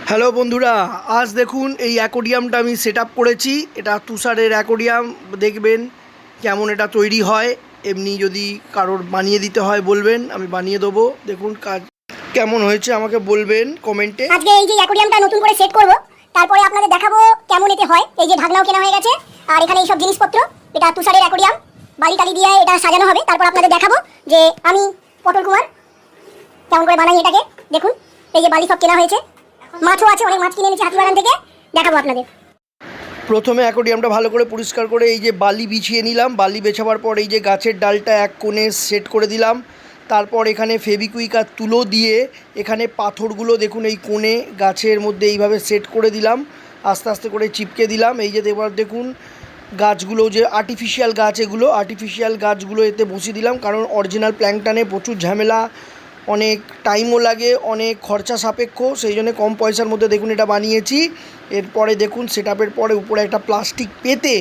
Hello বন্ধুরা, আজ দেখুন এই অ্যাকোরিয়ামটা আমি সেট আপ করেছি। এটা তুষারের অ্যাকোরিয়াম। দেখবেন কেমন এটা তৈরি হয়। এমনি যদি কারোর বানিয়ে দিতে হয় বলবেন, আমি বানিয়ে দেবো। দেখুন কাজ কেমন হয়েছে আমাকে বলবেন কমেন্টে। আজকে এই যে অ্যাকোরিয়ামটা নতুন করে সেট করব, তারপরে আপনাদের দেখাবো কেমন এতে হয়। এই যে ঢাকনাও কেনা হয়ে গেছে, আর এখানে এই সব জিনিসপত্র। এটা তুষারের অ্যাকোরিয়াম, বালি টালি দিয়ে এটা সাজানো হবে। তারপর আপনাদের দেখাবো যে আমি পটল কুমার কেমন করে বানাই এটাকে। দেখুন এই যে বালি সব কেনা হয়েছে, মাছও আছে, অনেক মাছ কিনে এনেছি হাতিবাগান থেকে, দেখাবো আপনাদের। প্রথমে অ্যাকোরিয়ামটা ভালো করে পরিষ্কার করে এই যে বালি বিছিয়ে নিলাম। বালি বেছাবার পর এই যে গাছের ডালটা এক কোণে সেট করে দিলাম। তারপর এখানে ফেভিকুইক আর তুলো দিয়ে এখানে পাথরগুলো দেখুন এই কোণে গাছের মধ্যে এইভাবে সেট করে দিলাম, আস্তে আস্তে করে চিপকে দিলাম। এই যে এবার দেখুন গাছগুলো যে আর্টিফিশিয়াল গাছ, এগুলো আর্টিফিশিয়াল গাছগুলো এতে বসিয়ে দিলাম, কারণ অরিজিনাল প্ল্যাঙ্কটনে প্রচুর ঝামেলা, অনেক টাইমও লাগে, অনেক খরচা সাপেক্ষ, সেই জন্য কম পয়সার মধ্যে দেখুন এটা বানিয়েছি। এরপরে দেখুন সেটআপের পরে উপরে একটা প্লাস্টিক পেতে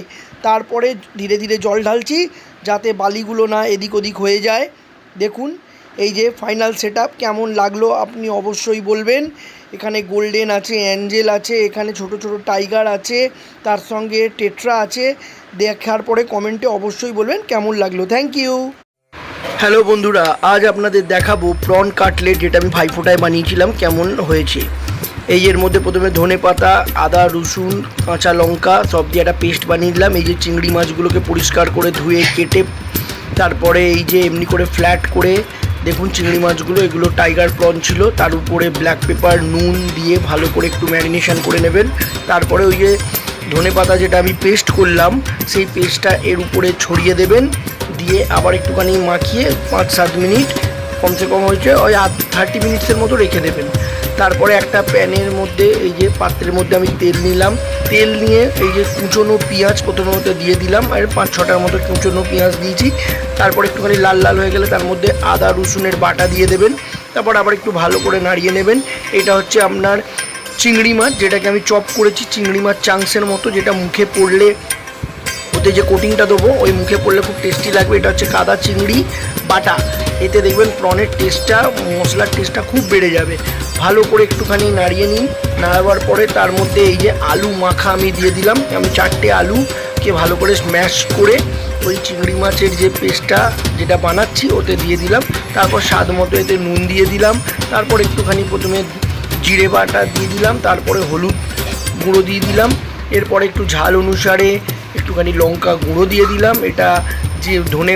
তারপরে ধীরে ধীরে জল ঢালছি, যাতে বালিগুলো না এদিক ওদিক হয়ে যায়। দেখুন এই যে ফাইনাল সেটআপ কেমন লাগলো আপনি অবশ্যই বলবেন। এখানে গোল্ডেন আছে, অ্যাঞ্জেল আছে, এখানে ছোট ছোট টাইগার আছে, তার সঙ্গে টেট্রা আছে। দেখার পরে কমেন্টে অবশ্যই বলবেন কেমন লাগলো। Thank you. হ্যালো বন্ধুরা, আজ আপনাদের দেখাবো প্রন কাটলেট, যেটা আমি ভাইফোঁটায় বানিয়েছিলাম, কেমন হয়েছে। এই এর মধ্যে প্রথমে ধনেপাতা, আদা, রসুন, কাঁচা লঙ্কা সব দিয়ে একটা পেস্ট বানিয়ে দিলাম। এই যে চিংড়ি মাছগুলোকে পরিষ্কার করে ধুয়ে কেটে তারপরে এই যে এমনি করে ফ্ল্যাট করে দেখুন চিংড়ি মাছগুলো, এগুলো টাইগার প্রন ছিল, তার উপরে ব্ল্যাক পেপার নুন দিয়ে ভালো করে একটু ম্যারিনেশন করে নেবেন। তারপরে ওই যে ধনেপাতা যেটা আমি পেস্ট করলাম সেই পেস্টটা এর উপরে ছড়িয়ে দেবেন, দিয়ে আবার একটুখানি মাখিয়ে 5-7 মিনিট, কমসে কম হয়েছে ওই 30 মিনিটসের মতো রেখে দেবেন। তারপরে একটা প্যানের মধ্যে এই যে পাত্রের মধ্যে আমি তেল নিলাম, তেল নিয়ে এই যে কুচনো পেঁয়াজ প্রথমত দিয়ে দিলাম, আর 5-6টার মতো কুচনো পেঁয়াজ দিয়েছি। তারপর একটুখানি লাল লাল হয়ে গেলে তার মধ্যে আদা রসুনের বাটা দিয়ে দেবেন। তারপর আবার একটু ভালো করে নাড়িয়ে নেবেন। এটা হচ্ছে আপনার চিংড়ি মাছ, যেটাকে আমি চপ করেছি, চিংড়ি মাছ চাংসের মতো, যেটা মুখে পড়লে ওতে যে কোটিংটা দেবো ওই মুখে পড়লে খুব টেস্টি লাগবে। এটা হচ্ছে কাদা চিংড়ি বাটা, এতে দেখবেন প্রনের টেস্টটা, মশলার টেস্টটা খুব বেড়ে যাবে। ভালো করে একটুখানি নাড়িয়ে নিন। নাড়াবার পরে তার মধ্যে এই যে আলু মাখা আমি দিয়ে দিলাম। আমি 4টে আলুকে ভালো করে স্ম্যাশ করে ওই চিংড়ি মাছের যে পেস্টটা যেটা বানাচ্ছি ওতে দিয়ে দিলাম। তারপর স্বাদ মতো এতে নুন দিয়ে দিলাম। তারপর একটুখানি প্রথমে জিরে বাটা দিয়ে দিলাম, তারপরে হলুদ গুঁড়ো দিয়ে দিলাম। এরপরে একটু ঝাল অনুসারে একটুখানি লঙ্কা গুঁড়ো দিয়ে দিলাম, এটা যে ধনে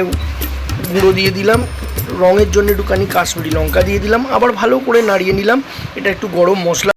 গুঁড়ো দিয়ে দিলাম, রঙের জন্য একটুখানি কাশ্মীরি লঙ্কা দিয়ে দিলাম। আবার ভালো করে নাড়িয়ে নিলাম। এটা একটু গরম মশলা